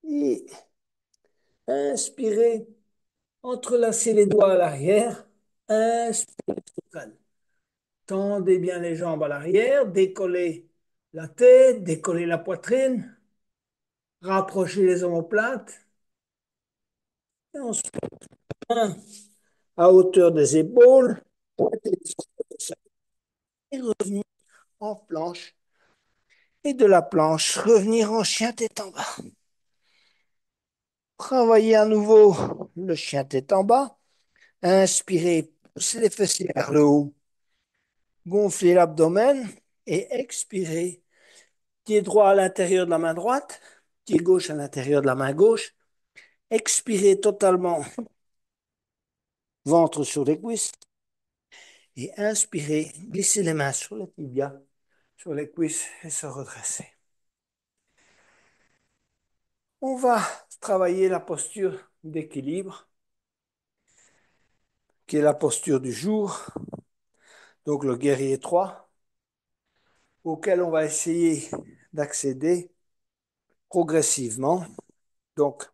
Speaker 1: Et inspirez, entrelacez les doigts à l'arrière. Inspirez, tendez bien les jambes à l'arrière, décollez la tête, décollez la poitrine, rapprochez les omoplates. Et ensuite, à hauteur des épaules, et revenir en planche. Et de la planche, revenir en chien tête en bas. Travaillez à nouveau le chien tête en bas. Inspirez, poussez les fessiers vers le haut. Gonflez l'abdomen et expirez. Pied droit à l'intérieur de la main droite, pied gauche à l'intérieur de la main gauche. Expirez totalement, ventre sur les cuisses. Et inspirez, glissez les mains sur les tibias, sur les cuisses et se redresser. On va travailler la posture d'équilibre, qui est la posture du jour, donc le guerrier 3, auquel on va essayer d'accéder progressivement. Donc,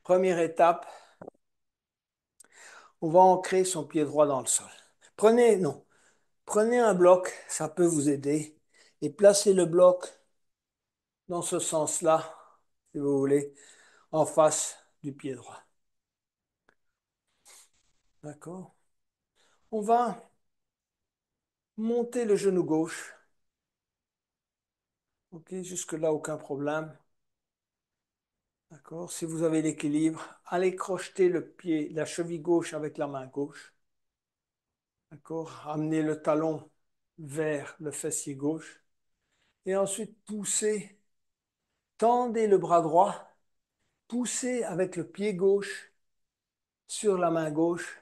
Speaker 1: première étape, on va ancrer son pied droit dans le sol. Prenez un bloc, ça peut vous aider, et placez le bloc dans ce sens-là, si vous voulez, en face du pied droit. D'accord? On va monter le genou gauche. Ok, jusque-là, aucun problème. D'accord? Si vous avez l'équilibre, allez crocheter le pied, la cheville gauche avec la main gauche. D'accord? Amenez le talon vers le fessier gauche. Et ensuite, poussez, tendez le bras droit, poussez avec le pied gauche sur la main gauche.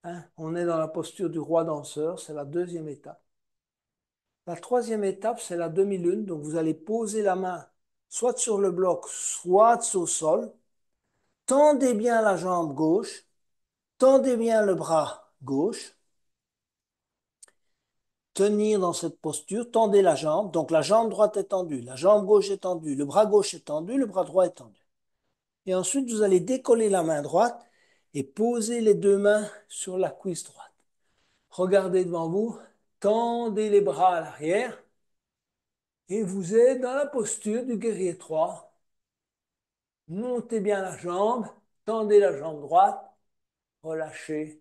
Speaker 1: Hein? On est dans la posture du roi danseur, c'est la deuxième étape. La troisième étape, c'est la demi-lune. Donc, vous allez poser la main soit sur le bloc, soit au sol. Tendez bien la jambe gauche. Tendez bien le bras gauche. Tenir dans cette posture. Tendez la jambe. Donc, la jambe droite est tendue. La jambe gauche est tendue. Le bras gauche est tendu. Le bras droit est tendu. Et ensuite, vous allez décoller la main droite et poser les deux mains sur la cuisse droite. Regardez devant vous. Tendez les bras à l'arrière. Et vous êtes dans la posture du guerrier 3. Montez bien la jambe, tendez la jambe droite, relâchez,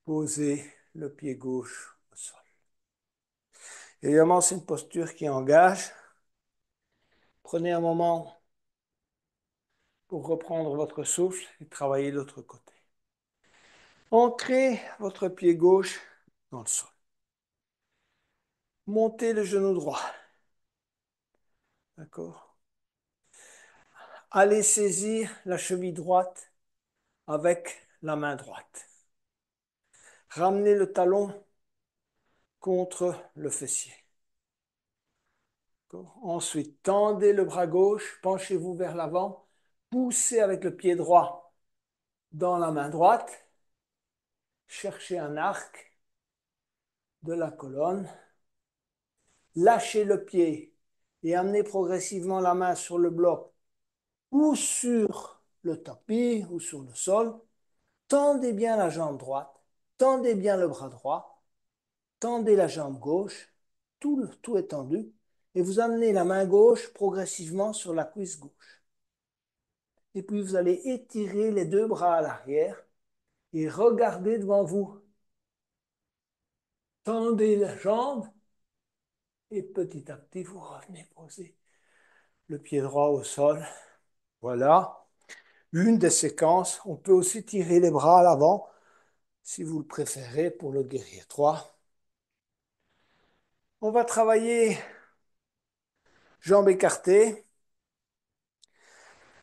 Speaker 1: posez le pied gauche au sol. Évidemment, c'est une posture qui engage. Prenez un moment pour reprendre votre souffle et travailler de l'autre côté. Ancrez votre pied gauche dans le sol. Montez le genou droit. D'accord? Allez saisir la cheville droite avec la main droite. Ramenez le talon contre le fessier. Ensuite, tendez le bras gauche, penchez-vous vers l'avant, poussez avec le pied droit dans la main droite, cherchez un arc de la colonne, lâchez le pied et amenez progressivement la main sur le bloc ou sur le tapis ou sur le sol. Tendez bien la jambe droite, tendez bien le bras droit, tendez la jambe gauche, tout est tendu, et vous amenez la main gauche progressivement sur la cuisse gauche. Et puis vous allez étirer les deux bras à l'arrière et regarder devant vous. Tendez la jambe et petit à petit, vous revenez poser le pied droit au sol. Voilà. Une des séquences. On peut aussi tirer les bras à l'avant si vous le préférez pour le guerrier 3. On va travailler jambes écartées.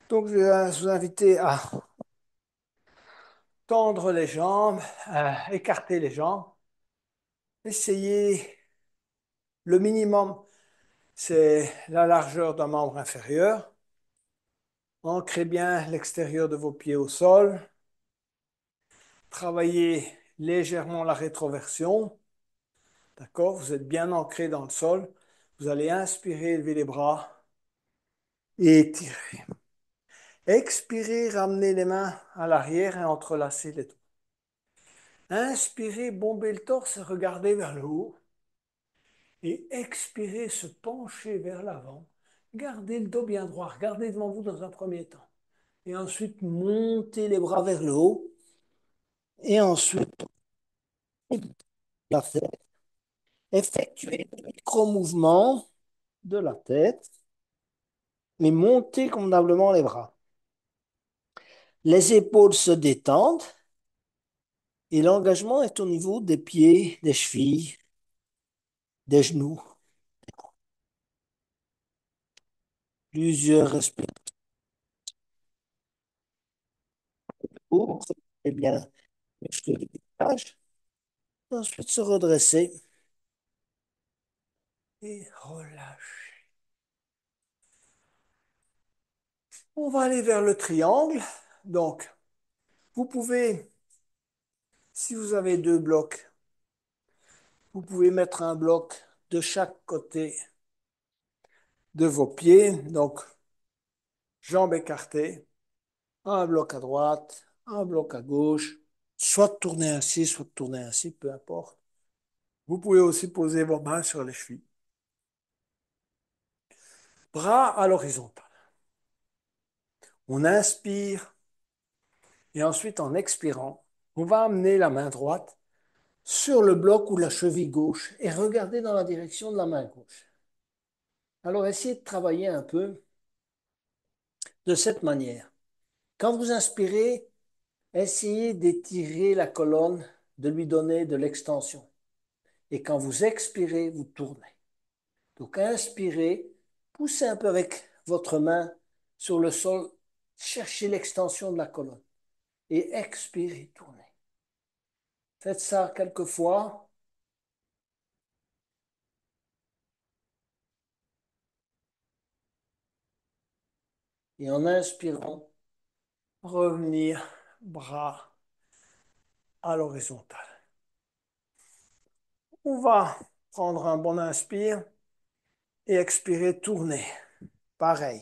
Speaker 1: Donc, je vais vous inviter à tendre les jambes, à écarter les jambes. Essayez le minimum, c'est la largeur d'un membre inférieur. Ancrez bien l'extérieur de vos pieds au sol. Travaillez légèrement la rétroversion. D'accord? Vous êtes bien ancré dans le sol. Vous allez inspirer, élever les bras et étirer. Expirez, ramenez les mains à l'arrière et entrelacez les doigts. Inspirez, bombez le torse et regardez vers le haut. Et expirez, se pencher vers l'avant. Gardez le dos bien droit. Regardez devant vous dans un premier temps. Et ensuite, montez les bras vers le haut. Et ensuite, la tête. Effectuez le micro-mouvement de la tête, mais montez convenablement les bras. Les épaules se détendent et l'engagement est au niveau des pieds, des chevilles, des genoux. Plusieurs respirations. Et bien, muscles du visage. Ensuite, se redresser et relâcher. On va aller vers le triangle. Donc, vous pouvez, si vous avez deux blocs, vous pouvez mettre un bloc de chaque côté de vos pieds. Donc, jambes écartées, un bloc à droite, un bloc à gauche, soit tourner ainsi, soit tourner ainsi, peu importe. Vous pouvez aussi poser vos mains sur les chevilles. Bras à l'horizontale. On inspire et ensuite en expirant, on va amener la main droite sur le bloc ou la cheville gauche et regarder dans la direction de la main gauche. Alors essayez de travailler un peu de cette manière. Quand vous inspirez, essayez d'étirer la colonne, de lui donner de l'extension. Et quand vous expirez, vous tournez. Donc inspirez, poussez un peu avec votre main sur le sol, cherchez l'extension de la colonne. Et expirez, tournez. Faites ça quelques fois. Et en inspirant, revenir bras à l'horizontale. On va prendre un bon inspire et expirer, tourner. Pareil.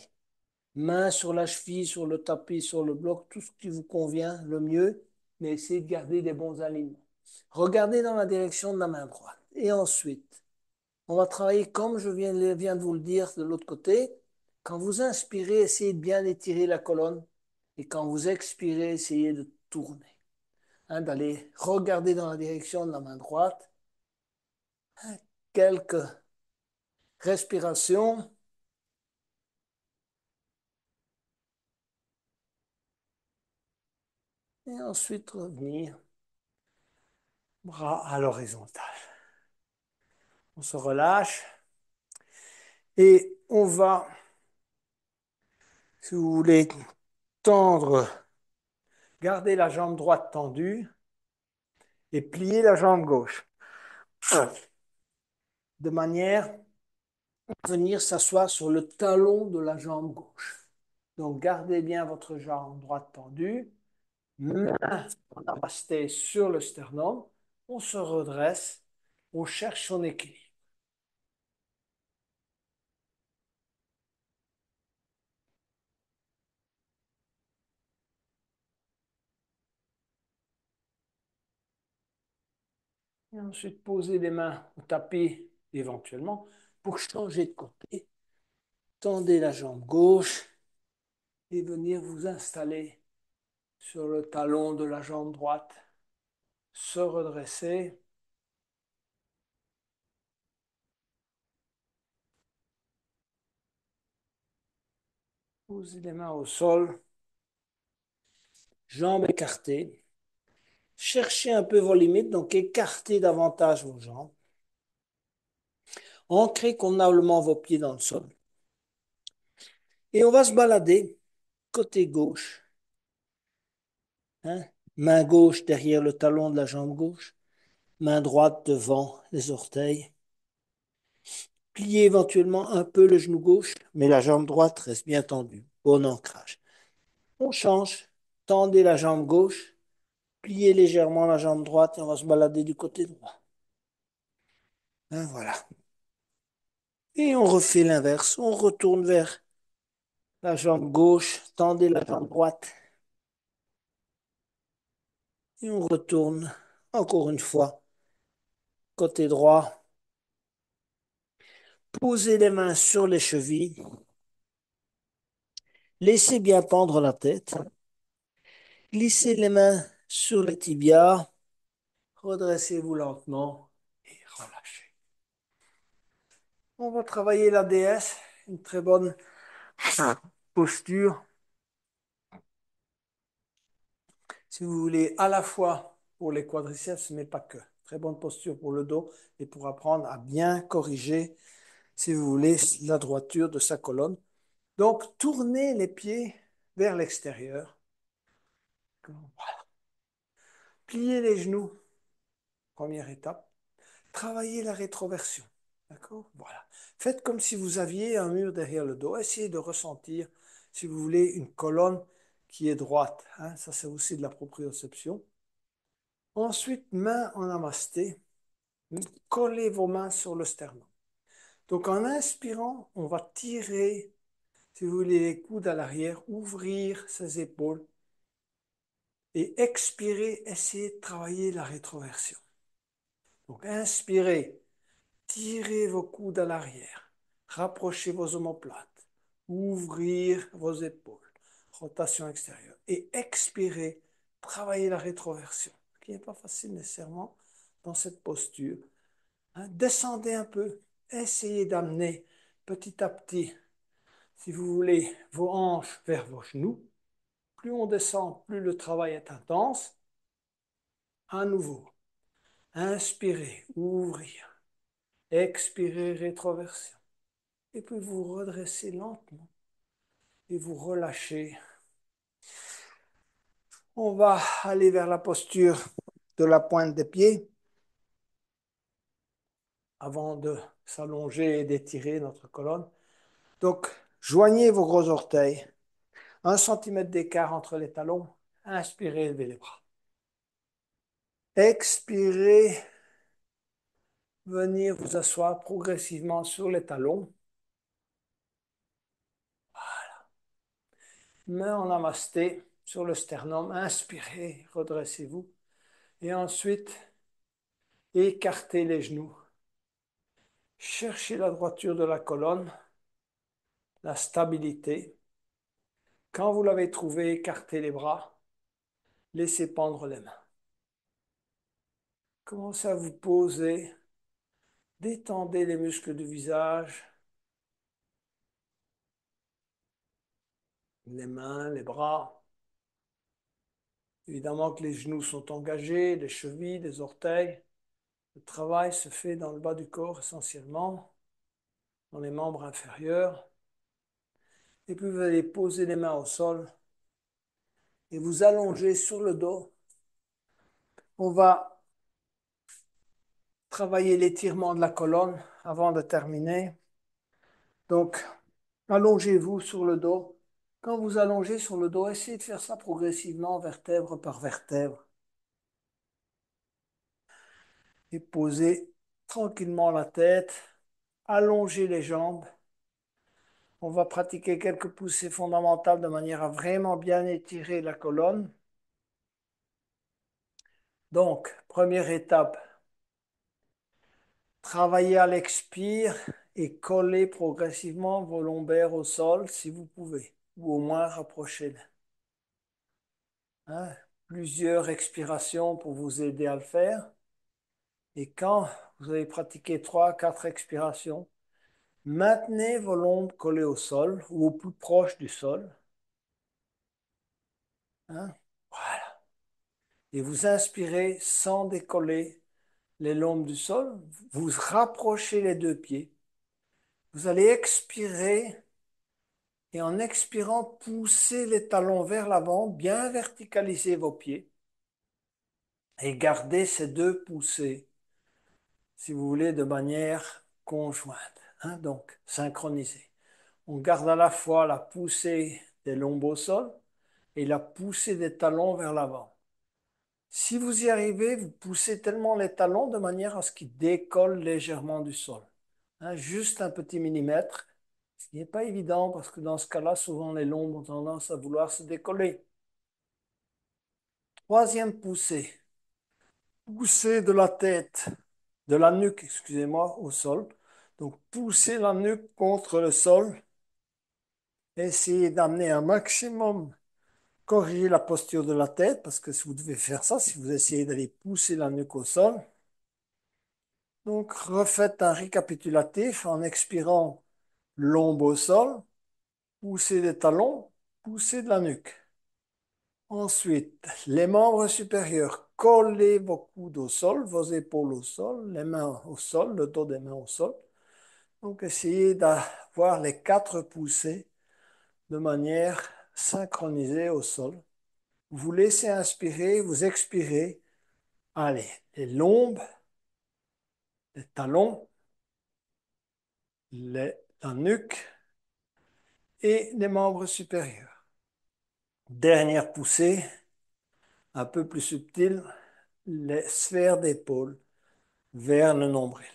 Speaker 1: Main sur la cheville, sur le tapis, sur le bloc, tout ce qui vous convient le mieux, mais essayez de garder des bons alignements. Regardez dans la direction de la main droite. Et ensuite, on va travailler comme je viens de vous le dire de l'autre côté. Quand vous inspirez, essayez de bien étirer la colonne. Et quand vous expirez, essayez de tourner. Hein, d'aller regarder dans la direction de la main droite. Hein, quelques respirations. Et ensuite revenir, bras à l'horizontale. On se relâche. Et on va, si vous voulez, tendre, garder la jambe droite tendue et plier la jambe gauche. De manière à venir s'asseoir sur le talon de la jambe gauche. Donc gardez bien votre jambe droite tendue, main en namasté sur le sternum, on se redresse, on cherche son équilibre. Et ensuite, posez les mains au tapis éventuellement pour changer de côté. Tendez la jambe gauche et venir vous installer sur le talon de la jambe droite. Se redresser Posez les mains au sol, jambes écartées. Cherchez un peu vos limites, donc écartez davantage vos jambes. Ancrez convenablement vos pieds dans le sol. Et on va se balader côté gauche. Hein. Main gauche derrière le talon de la jambe gauche. Main droite devant les orteils. Pliez éventuellement un peu le genou gauche, mais la jambe droite reste bien tendue. Bon ancrage. On change. Tendez la jambe gauche. Pliez légèrement la jambe droite et on va se balader du côté droit. Hein, voilà. Et on refait l'inverse. On retourne vers la jambe gauche. Tendez la jambe droite. Et on retourne encore une fois. Côté droit. Posez les mains sur les chevilles. Laissez bien pendre la tête. Glissez les mains sur les tibias. Redressez-vous lentement et relâchez. On va travailler la DS, une très bonne posture. Si vous voulez, à la fois pour les quadriceps, mais pas que. Très bonne posture pour le dos et pour apprendre à bien corriger, si vous voulez, la droiture de sa colonne. Donc, tournez les pieds vers l'extérieur. Voilà. Pliez les genoux, première étape. Travaillez la rétroversion. D'accord? Voilà. Faites comme si vous aviez un mur derrière le dos. Essayez de ressentir, si vous voulez, une colonne qui est droite. Hein? Ça, c'est aussi de la proprioception. Ensuite, main en namasté. Collez vos mains sur le sternum. Donc, en inspirant, on va tirer, si vous voulez, les coudes à l'arrière, ouvrir ses épaules. Et expirer, essayez de travailler la rétroversion. Donc, inspirez. Tirez vos coudes à l'arrière. Rapprochez vos omoplates. Ouvrir vos épaules. Rotation extérieure. Et expirez. Travaillez la rétroversion. Ce qui n'est pas facile nécessairement dans cette posture. Hein, descendez un peu. Essayez d'amener petit à petit, si vous voulez, vos hanches vers vos genoux. Plus on descend, plus le travail est intense. À nouveau. Inspirez. Ouvrir. Expirez rétroversion. Et puis vous redressez lentement et vous relâchez. On va aller vers la posture de la pointe des pieds avant de s'allonger et d'étirer notre colonne. Donc, joignez vos gros orteils, 1 cm d'écart entre les talons. Inspirez, levez les bras. Expirez, venir vous asseoir progressivement sur les talons. Main en namasté sur le sternum. Inspirez, redressez-vous. Et ensuite, écartez les genoux. Cherchez la droiture de la colonne, la stabilité. Quand vous l'avez trouvé, écartez les bras, laissez pendre les mains. Commencez à vous poser, détendez les muscles du visage, les mains, les bras. Évidemment que les genoux sont engagés, les chevilles, les orteils. Le travail se fait dans le bas du corps essentiellement, dans les membres inférieurs. Et puis vous allez poser les mains au sol et vous allonger sur le dos. On va travailler l'étirement de la colonne avant de terminer. Donc, allongez-vous sur le dos. Quand vous allongez sur le dos, essayez de faire ça progressivement, vertèbre par vertèbre. Et posez tranquillement la tête. Allongez les jambes. On va pratiquer quelques poussées fondamentales de manière à vraiment bien étirer la colonne. Donc, première étape, travaillez à l'expire et collez progressivement vos lombaires au sol si vous pouvez, ou au moins rapprochez-les. Hein? Plusieurs expirations pour vous aider à le faire. Et quand vous avez pratiqué 3, 4 expirations, Maintenez vos lombes collées au sol ou au plus proche du sol, hein. Voilà. Et vous inspirez sans décoller les lombes du sol. Vous rapprochez les deux pieds. Vous allez expirer et en expirant, poussez les talons vers l'avant, bien verticaliser vos pieds et gardez ces deux poussées, si vous voulez, de manière conjointe, hein, donc synchronisée. On garde à la fois la poussée des lombes au sol et la poussée des talons vers l'avant. Si vous y arrivez, vous poussez tellement les talons de manière à ce qu'ils décollent légèrement du sol, hein, juste un petit millimètre, ce qui n'est pas évident parce que dans ce cas-là, souvent les lombes ont tendance à vouloir se décoller. Troisième poussée, poussée de la tête, de la nuque, excusez-moi, au sol. Donc poussez la nuque contre le sol, essayez d'amener un maximum, corriger la posture de la tête, parce que si vous devez faire ça, si vous essayez d'aller pousser la nuque au sol, donc refaites un récapitulatif en expirant l'ombre au sol, poussez les talons, poussez de la nuque. Ensuite, les membres supérieurs, collez vos coudes au sol, vos épaules au sol, les mains au sol, le dos des mains au sol. Donc, essayez d'avoir les quatre poussées de manière synchronisée au sol. Vous laissez inspirer, vous expirez. Allez, les lombes, les talons, la nuque et les membres supérieurs. Dernière poussée, un peu plus subtile, les sphères d'épaule vers le nombril.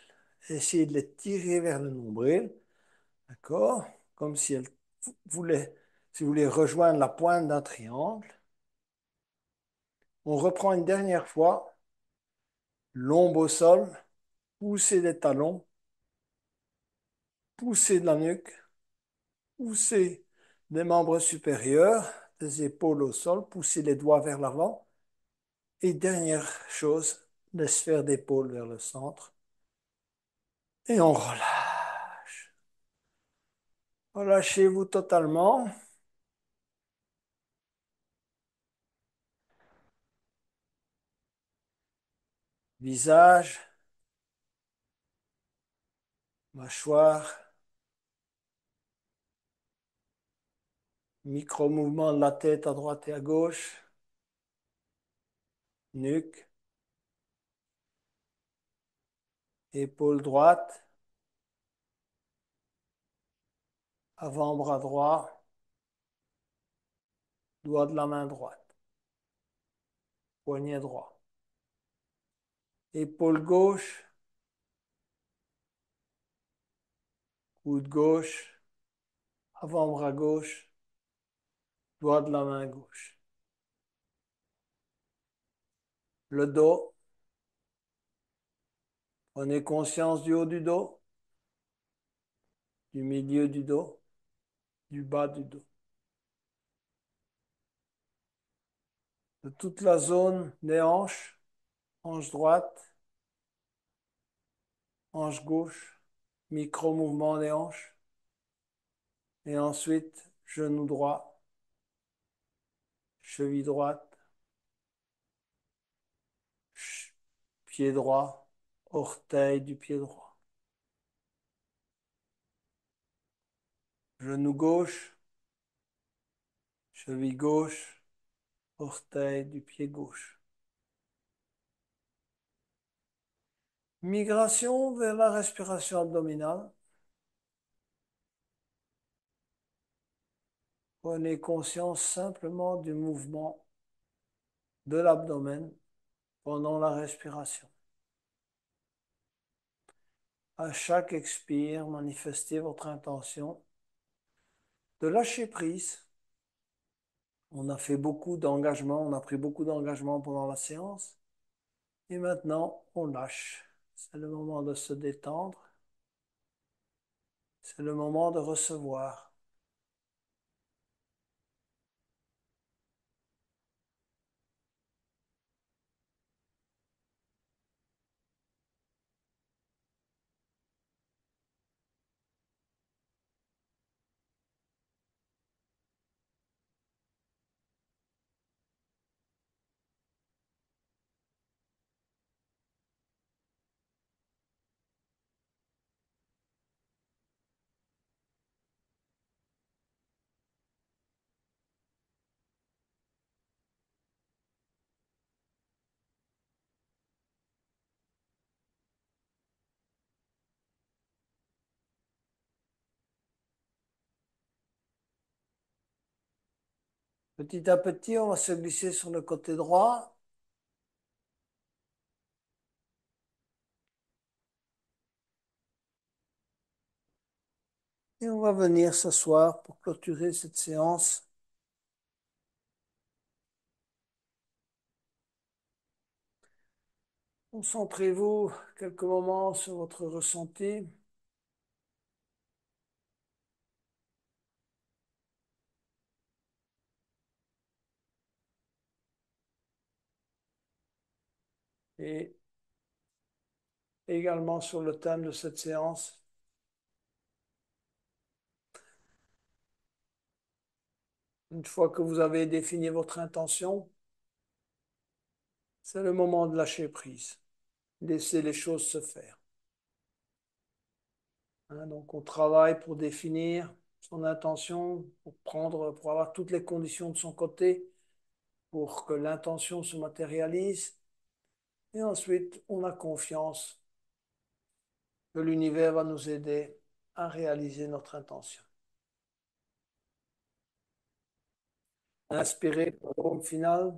Speaker 1: Essayez de les tirer vers le nombril, d'accord? Comme si elles voulaient, si vous voulez rejoindre la pointe d'un triangle. On reprend une dernière fois, l'ombre au sol, poussez les talons, poussez de la nuque, poussez des membres supérieurs, des épaules au sol, poussez les doigts vers l'avant. Et dernière chose, les sphères d'épaule vers le centre. Et on relâche. Relâchez-vous totalement. Visage, mâchoire, micro-mouvement de la tête à droite et à gauche, nuque, épaule droite, avant-bras droit, doigt de la main droite, poignet droit, épaule gauche, coude gauche, avant-bras gauche, doigt de la main gauche. Le dos, prenez conscience du haut du dos, du milieu du dos, du bas du dos, de toute la zone des hanches, hanche droite, hanche gauche, micro-mouvement des hanches, et ensuite genou droit, cheville droite, pied droit, orteil du pied droit, genou gauche, cheville gauche, orteil du pied gauche. Migration vers la respiration abdominale. Prenez conscience simplement du mouvement de l'abdomen pendant la respiration. À chaque expire, manifestez votre intention de lâcher prise. On a fait beaucoup d'engagement, on a pris beaucoup d'engagement pendant la séance. Et maintenant, on lâche. C'est le moment de se détendre. C'est le moment de recevoir. Petit à petit, on va se glisser sur le côté droit et on va venir s'asseoir pour clôturer cette séance. Concentrez-vous quelques moments sur votre ressenti. Et également sur le thème de cette séance. Une fois que vous avez défini votre intention, c'est le moment de lâcher prise. Laisser les choses se faire. Hein, donc on travaille pour définir son intention, pour avoir toutes les conditions de son côté, pour que l'intention se matérialise. Et ensuite, on a confiance que l'univers va nous aider à réaliser notre intention. Inspirez pour le final.